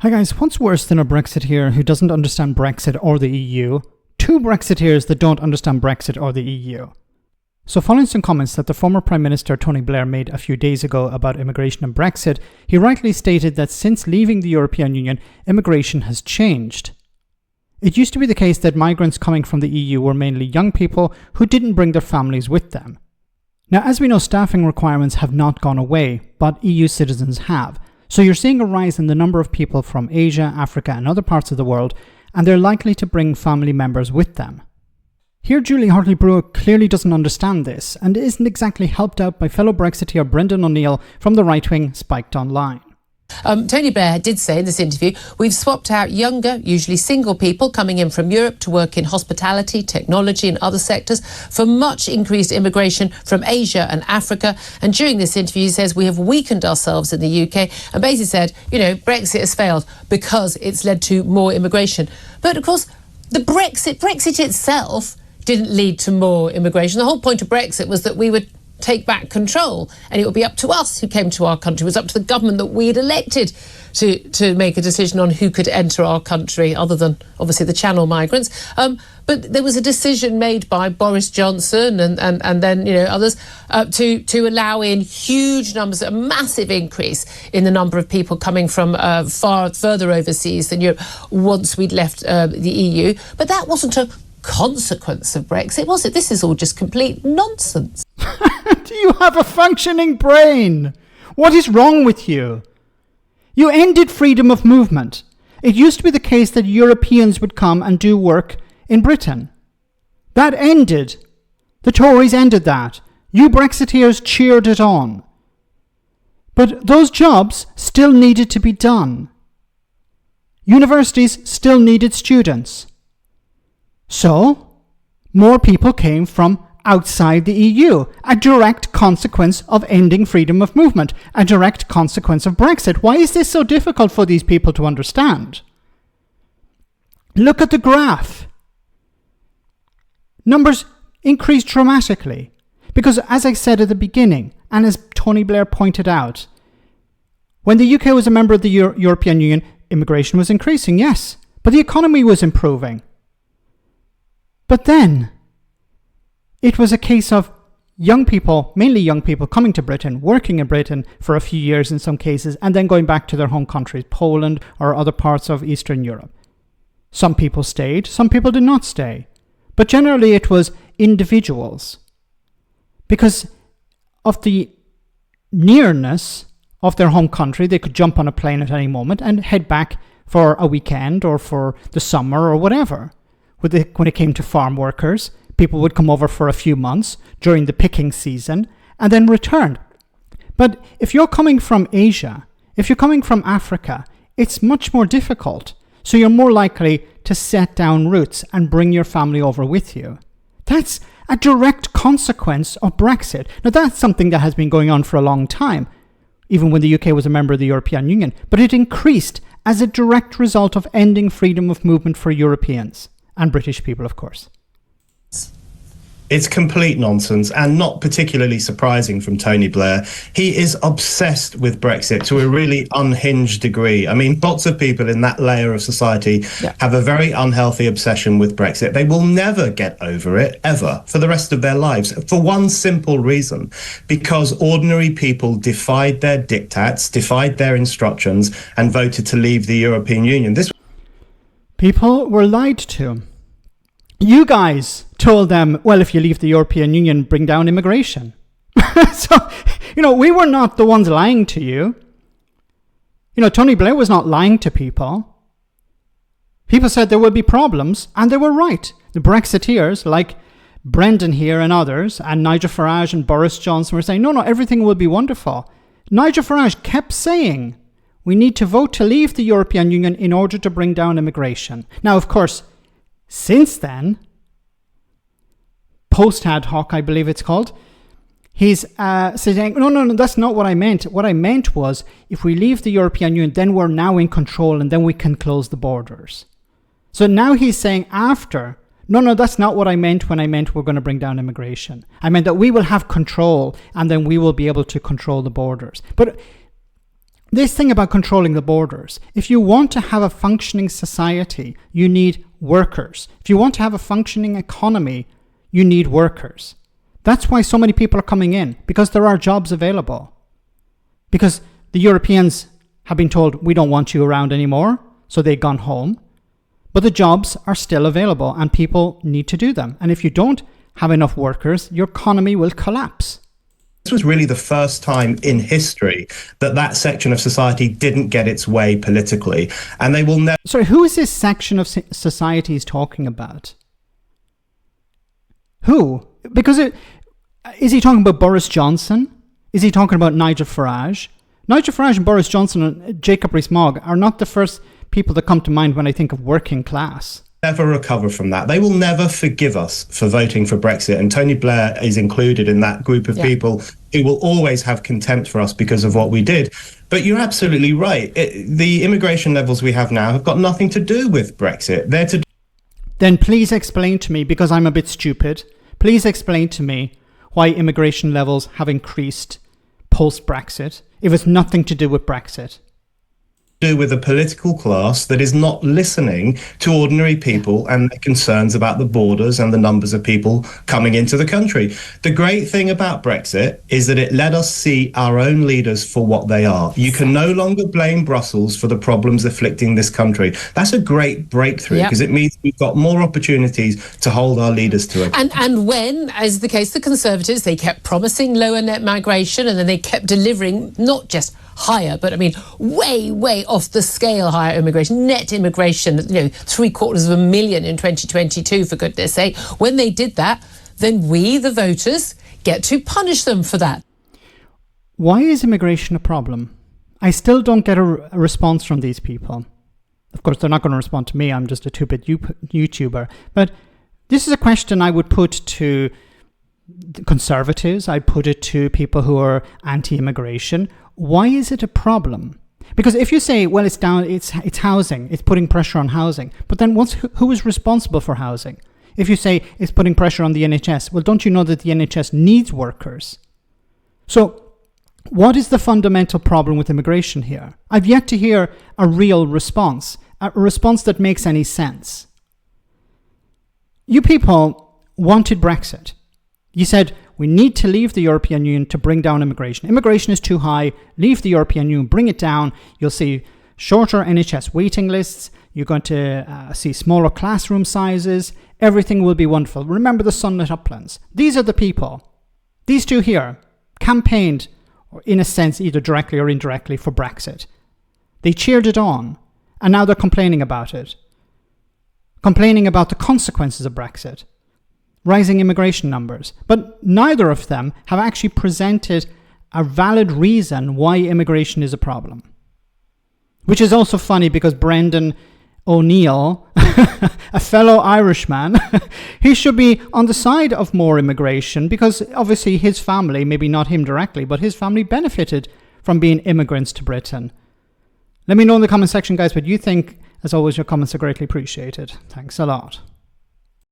Hi guys, what's worse than a Brexiteer who doesn't understand Brexit or the EU? Two Brexiteers that don't understand Brexit or the EU. So following some comments that the former Prime Minister Tony Blair made a few days ago about immigration and Brexit, he rightly stated that since leaving the European Union, immigration has changed. It used to be the case that migrants coming from the EU were mainly young people who didn't bring their families with them. Now, as we know, staffing requirements have not gone away, but EU citizens have. So you're seeing a rise in the number of people from Asia, Africa and other parts of the world, and they're likely to bring family members with them. Here Julie Hartley-Brewer clearly doesn't understand this, and isn't exactly helped out by fellow Brexiteer Brendan O'Neill from the right-wing Spiked Online. Tony Blair did say in this interview, we've swapped out younger, usually single people coming in from Europe to work in hospitality, technology and other sectors for much increased immigration from Asia and Africa. And during this interview, he says we have weakened ourselves in the UK and basically said, Brexit has failed because it's led to more immigration. But of course, Brexit itself didn't lead to more immigration. The whole point of Brexit was that we would take back control and it would be up to us who came to our country. It was up to the government that we had elected to make a decision on who could enter our country, other than obviously the Channel migrants. But there was a decision made by Boris Johnson and then others to allow in huge numbers, a massive increase in the number of people coming from far further overseas than Europe once we'd left the EU. But that wasn't a consequence of Brexit, was it? This is all just complete nonsense. Do you have a functioning brain? What is wrong with you? You ended freedom of movement. It used to be the case that Europeans would come and do work in Britain. That ended. The Tories ended that. You Brexiteers cheered it on. But those jobs still needed to be done. Universities still needed students. So, more people came from outside the EU, a direct consequence of ending freedom of movement, a direct consequence of Brexit. Why is this so difficult for these people to understand? Look at the graph. Numbers increased dramatically because, as I said at the beginning, and as Tony Blair pointed out, when the UK was a member of the European Union, immigration was increasing, yes, but the economy was improving. But then, it was a case of young people, mainly young people, coming to Britain, working in Britain for a few years in some cases, and then going back to their home countries, Poland or other parts of Eastern Europe. Some people stayed, some people did not stay. But generally it was individuals. Because of the nearness of their home country, they could jump on a plane at any moment and head back for a weekend or for the summer or whatever. When it came to farm workers, people would come over for a few months during the picking season and then return. But if you're coming from Asia, if you're coming from Africa, it's much more difficult. So you're more likely to set down roots and bring your family over with you. That's a direct consequence of Brexit. Now that's something that has been going on for a long time, even when the UK was a member of the European Union, but it increased as a direct result of ending freedom of movement for Europeans and British people, of course. It's complete nonsense and not particularly surprising from Tony Blair. He is obsessed with Brexit to a really unhinged degree. I mean, lots of people in that layer of society have a very unhealthy obsession with Brexit. They will never get over it, ever, for the rest of their lives, for one simple reason, because ordinary people defied their diktats, defied their instructions, and voted to leave the European Union. People were lied to. You guys told them, well, if you leave the European Union, bring down immigration. So, we were not the ones lying to you. Tony Blair was not lying to people. People said there would be problems, and they were right. The Brexiteers, like Brendan here and others, and Nigel Farage and Boris Johnson were saying, no, everything will be wonderful. Nigel Farage kept saying, we need to vote to leave the European Union in order to bring down immigration. Now, of course, since then, post ad hoc, I believe it's called, he's saying, no, that's not what I meant. What I meant was, if we leave the European Union, then we're now in control and then we can close the borders. So now he's saying no, that's not what I meant when I meant we're going to bring down immigration. I meant that we will have control and then we will be able to control the borders. But this thing about controlling the borders, if you want to have a functioning society, you need workers. If you want to have a functioning economy, you need workers. That's why so many people are coming in, because there are jobs available. Because the Europeans have been told, we don't want you around anymore, so they've gone home. But the jobs are still available and people need to do them. And if you don't have enough workers, your economy will collapse. This was really the first time in history that section of society didn't get its way politically. And they will never... Sorry, who is this section of society he's talking about? Who? Because is he talking about Boris Johnson? Is he talking about Nigel Farage? Nigel Farage and Boris Johnson and Jacob Rees-Mogg are not the first people that come to mind when I think of working class. Never recover from that. They will never forgive us for voting for Brexit. And Tony Blair is included in that group of people who will always have contempt for us because of what we did. But you're absolutely right. The immigration levels we have now have got nothing to do with Brexit. They're to... Then please explain to me, because I'm a bit stupid, please explain to me why immigration levels have increased post-Brexit if it's nothing to do with Brexit. Do with a political class that is not listening to ordinary people and their concerns about the borders and the numbers of people coming into the country. The great thing about Brexit is that it let us see our own leaders for what they are. You can no longer blame Brussels for the problems afflicting this country. That's a great breakthrough because it means we've got more opportunities to hold our leaders to it. And when, as the case, the Conservatives, they kept promising lower net migration and then they kept delivering not just higher, but I mean, way off the scale higher immigration, net immigration, 750,000 in 2022, for goodness sake. When they did that, then we, the voters, get to punish them for that. Why is immigration a problem? I still don't get a response from these people. Of course, they're not going to respond to me. I'm just a 2-bit YouTuber. But this is a question I would put to Conservatives. I'd put it to people who are anti-immigration. Why is it a problem? Because if you say, well, it's housing, it's putting pressure on housing, but then who is responsible for housing? If you say it's putting pressure on the NHS, well, don't you know that the NHS needs workers? So what is the fundamental problem with immigration here? I've yet to hear a real response, a response that makes any sense. You people wanted Brexit. You said, we need to leave the European Union to bring down immigration. Immigration is too high. Leave the European Union, bring it down. You'll see shorter NHS waiting lists. You're going to see smaller classroom sizes. Everything will be wonderful. Remember the sunlit uplands. These are the people. These two here campaigned, in a sense, either directly or indirectly, for Brexit. They cheered it on, and now they're complaining about it. Complaining about the consequences of Brexit. Rising immigration numbers. But neither of them have actually presented a valid reason why immigration is a problem. Which is also funny because Brendan O'Neill, a fellow Irishman, he should be on the side of more immigration because obviously his family, maybe not him directly, but his family benefited from being immigrants to Britain. Let me know in the comment section, guys, what you think. As always, your comments are greatly appreciated. Thanks a lot.